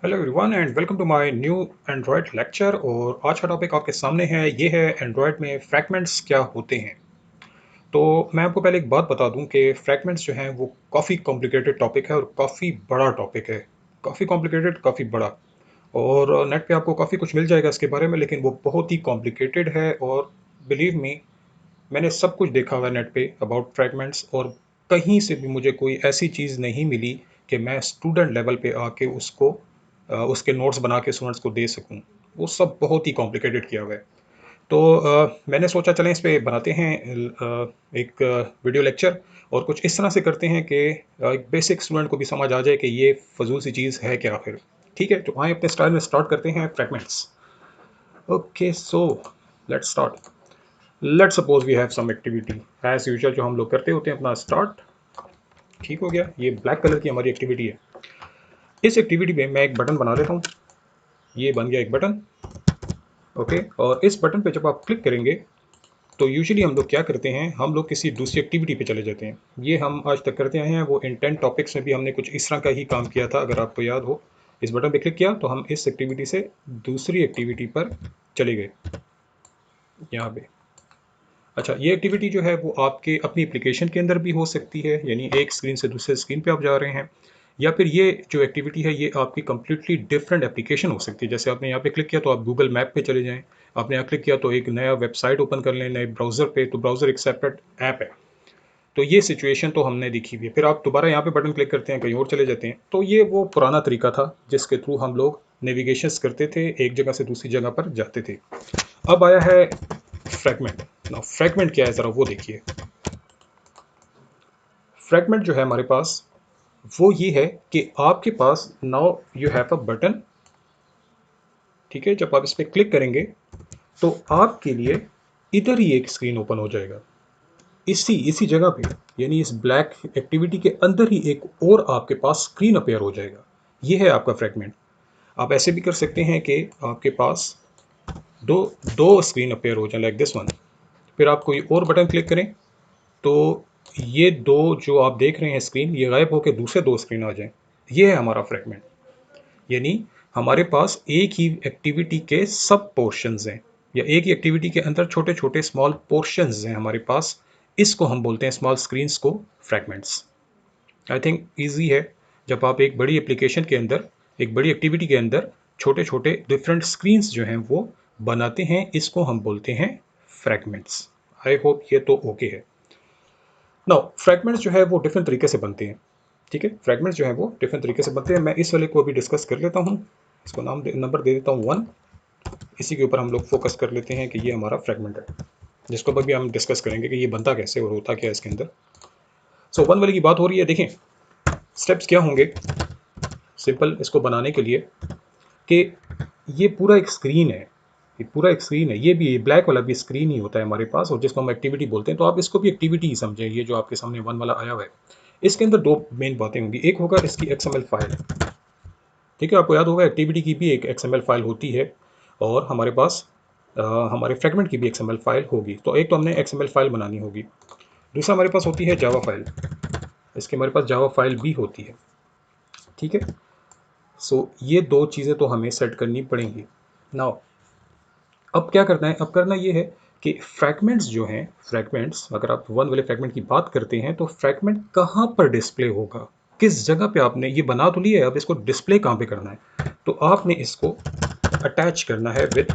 Hello everyone and welcome to my new Android lecture. और आज का टॉपिक आपके सामने है, ये है एंड्रॉयड में फ्रैगमेंट्स क्या होते हैं। तो मैं आपको पहले एक बात बता दूं कि फ्रैगमेंट्स जो हैं वो काफ़ी कॉम्प्लिकेटेड टॉपिक है और काफ़ी बड़ा टॉपिक है। काफ़ी कॉम्प्लिकेटेड, काफ़ी बड़ा। और नेट पे आपको काफ़ी कुछ मिल जाएगा इसके बारे में, लेकिन वो बहुत ही कॉम्प्लिकेटेड है। और बिलीव मी, मैंने सब कुछ देखा हुआ है नेट पे अबाउट फ्रैगमेंट्स, और कहीं से भी मुझे कोई ऐसी चीज़ नहीं मिली कि मैं स्टूडेंट लेवल पे आके उसको उसके नोट्स बना के स्टूडेंट्स को दे सकूं। वो सब बहुत ही कॉम्प्लिकेटेड किया हुआ है। तो मैंने सोचा चलें इस पे बनाते हैं एक वीडियो लेक्चर, और कुछ इस तरह से करते हैं कि एक बेसिक स्टूडेंट को भी समझ आ जाए कि ये फजूल सी चीज़ है क्या आखिर। ठीक है, तो आए अपने स्टाइल में स्टार्ट करते हैं fragments. Okay, so let's start. Let's suppose we have some activity as usual, जो हम लोग करते होते हैं अपना स्टार्ट। ठीक हो गया, ये ब्लैक कलर की हमारी एक्टिविटी है। इस एक्टिविटी में मैं एक बटन बना लेता हूँ। ये बन गया एक बटन। ओके, और इस बटन पे जब आप क्लिक करेंगे तो यूजुअली हम लोग क्या करते हैं, हम लोग किसी दूसरी एक्टिविटी पे चले जाते हैं। ये हम आज तक करते आए हैं। वो इन 10 टॉपिक्स में भी हमने कुछ इस तरह का ही काम किया था, अगर आपको याद हो। इस बटन पे क्लिक किया तो हम इस एक्टिविटी से दूसरी एक्टिविटी पर चले गए, यहाँ पे। अच्छा, ये एक्टिविटी जो है वो आपके अपनी एप्लीकेशन के अंदर भी हो सकती है, यानी एक स्क्रीन से दूसरे स्क्रीन पे आप जा रहे हैं। या फिर ये जो एक्टिविटी है ये आपकी कंप्लीटली डिफरेंट एप्लीकेशन हो सकती है। जैसे आपने यहाँ पे क्लिक किया तो आप गूगल मैप पे चले जाएं। आपने यहाँ क्लिक किया तो एक नया वेबसाइट ओपन कर लें नए ब्राउज़र पे, तो ब्राउज़र एक सेपरेट ऐप है। तो ये सिचुएशन तो हमने देखी हुई है। फिर आप दोबारा यहाँ पे बटन क्लिक करते हैं, कहीं और चले जाते हैं। तो ये वो पुराना तरीका था जिसके थ्रू हम लोग नेविगेशंस करते थे, एक जगह से दूसरी जगह पर जाते थे। अब आया है फ्रैगमेंट। नाउ फ्रैगमेंट क्या है, ज़रा वो देखिए। फ्रैगमेंट जो है हमारे पास, वो ये है कि आपके पास now you have a button. ठीक है, जब आप इस पर क्लिक करेंगे तो आपके लिए इधर ही एक स्क्रीन ओपन हो जाएगा, इसी इसी जगह पे, यानी इस ब्लैक एक्टिविटी के अंदर ही एक और आपके पास स्क्रीन अपेयर हो जाएगा। ये है आपका फ्रैगमेंट। आप ऐसे भी कर सकते हैं कि आपके पास दो दो स्क्रीन अपेयर हो जाए, लाइक दिस वन। फिर आप कोई और बटन क्लिक करें तो ये दो जो आप देख रहे हैं स्क्रीन, ये गायब होकर दूसरे दो स्क्रीन आ जाएं। ये है हमारा फ्रैगमेंट। यानी हमारे पास एक ही एक्टिविटी के सब पोर्शंस हैं, या एक ही एक्टिविटी के अंदर छोटे छोटे स्मॉल पोर्शंस हैं हमारे पास। इसको हम बोलते हैं, स्मॉल स्क्रीन्स को, फ्रैगमेंट्स। आई थिंक ईजी है। जब आप एक बड़ी एप्लीकेशन के अंदर, एक बड़ी एक्टिविटी के अंदर छोटे छोटे डिफरेंट स्क्रीन्स जो हैं वो बनाते हैं, इसको हम बोलते हैं फ्रैगमेंट्स। आई होप ये तो ओके है। नाउ फ्रैगमेंट्स जो है वो डिफरेंट तरीके से बनते हैं। ठीक है, फ्रैगमेंट्स जो है वो डिफरेंट तरीके से बनते हैं। मैं इस वाले को अभी डिस्कस कर लेता हूँ। इसको नंबर दे देता हूँ 1। इसी के ऊपर हम लोग फोकस कर लेते हैं कि ये हमारा फ्रैगमेंट है, जिसको अभी हम डिस्कस करेंगे कि ये बनता कैसे और होता क्या है इसके अंदर। सो 1 वाले की बात हो रही है। देखें स्टेप्स क्या होंगे सिंपल इसको बनाने के लिए, कि ये पूरा एक स्क्रीन है। ये पूरा एक स्क्रीन है, ये भी ब्लैक वाला भी स्क्रीन ही होता है हमारे पास, और जिसको हम एक्टिविटी बोलते हैं। तो आप इसको भी एक्टिविटी ही समझें। ये जो आपके सामने 1 वाला आया हुआ है, इसके अंदर दो मेन बातें होंगी। एक होगा इसकी XML फाइल। ठीक है, आपको याद होगा एक्टिविटी की भी एक XML फाइल होती है, और हमारे पास हमारे फ्रैगमेंट की भी XML फाइल होगी। तो एक तो हमने XML फाइल बनानी होगी। दूसरा हमारे पास होती है जावा फाइल। इसके हमारे पास जावा फाइल भी होती है। ठीक है, सो ये दो चीज़ें तो हमें सेट करनी पड़ेंगी। नाउ अब क्या करना है, अब करना ये है कि फ्रैगमेंट्स जो हैं, फ्रैगमेंट्स, अगर आप 1 वाले फ्रैगमेंट की बात करते हैं तो फ्रैगमेंट कहाँ पर डिस्प्ले होगा, किस जगह पे। आपने ये बना तो लिया है, अब इसको डिस्प्ले कहाँ पे करना है। तो आपने इसको अटैच करना है विद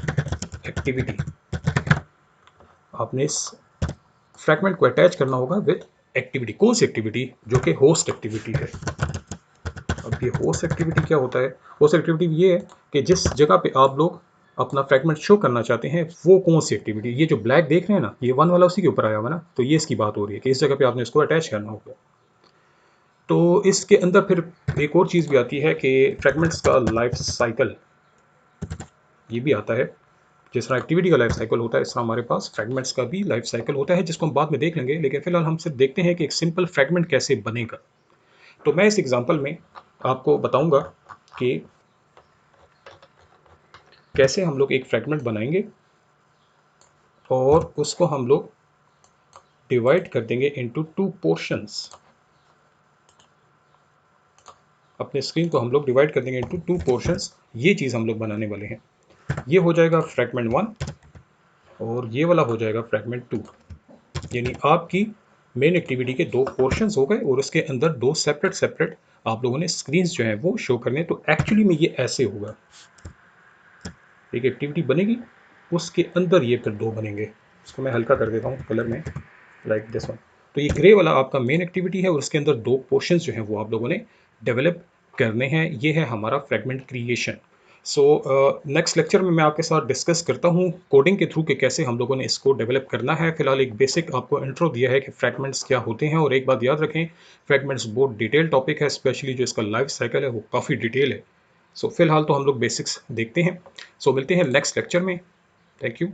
एक्टिविटी। आपने इस फ्रैगमेंट को अटैच करना होगा विद एक्टिविटी। कौन सी एक्टिविटी? जो कि होस्ट एक्टिविटी है। अब ये होस्ट एक्टिविटी क्या होता है? होस्ट एक्टिविटी ये है कि जिस जगह पे आप लोग अपना फ्रैगमेंट शो करना चाहते हैं, वो कौन सी एक्टिविटी। ये जो ब्लैक देख रहे हैं ना, ये 1 वाला उसी के ऊपर आया हुआ ना, तो ये इसकी बात हो रही है कि इस जगह पे आपने इसको अटैच करना होगा। तो इसके अंदर फिर एक और चीज़ भी आती है कि फ्रैगमेंट्स का लाइफ साइकिल, ये भी आता है। जिस तरह एक्टिविटी का लाइफ साइकिल होता है, इस तरह हमारे पास फ्रैगमेंट्स का भी लाइफ साइकिल होता है, जिसको हम बाद में देख लेंगे। लेकिन फिलहाल हम सिर्फ देखते हैं कि एक सिंपल फ्रैगमेंट कैसे बनेगा। तो मैं इस एग्जांपल में आपको बताऊंगा कि कैसे हम लोग एक फ्रैगमेंट बनाएंगे, और उसको हम लोग डिवाइड कर देंगे इनटू 2 पोर्शंस। अपने स्क्रीन को हम लोग डिवाइड कर देंगे इनटू 2 पोर्शंस। ये चीज़ हम लोग बनाने वाले हैं। ये हो जाएगा फ्रैगमेंट 1 और ये वाला हो जाएगा फ्रैगमेंट 2। यानी आपकी मेन एक्टिविटी के 2 पोर्शंस हो गए और उसके अंदर 2 सेपरेट आप लोगों ने स्क्रीन्स जो हैं वो शो करने। तो एक्चुअली में ये ऐसे होगा, एक एक्टिविटी बनेगी, उसके अंदर ये फिर 2 बनेंगे। इसको मैं हल्का कर देता हूँ कलर में, लाइक दिस वन। तो ये ग्रे वाला आपका मेन एक्टिविटी है और उसके अंदर 2 पोर्शंस जो हैं वो आप लोगों ने डेवलप करने हैं। ये है हमारा fragment creation. So next lecture में मैं आपके साथ डिस्कस करता हूँ कोडिंग के थ्रू कि कैसे हम लोगों ने इसको डेवलप करना है। फिलहाल एक बेसिक आपको इंट्रो दिया है कि फ्रैगमेंट्स क्या होते हैं। और एक बात याद रखें, फ्रैगमेंट्स बहुत डिटेल टॉपिक है, स्पेशली जो इसका लाइफ साइकिल है वो काफ़ी डिटेल है। सो फिलहाल तो हम लोग बेसिक्स देखते हैं। सो मिलते हैं नेक्स्ट लेक्चर में। Thank you.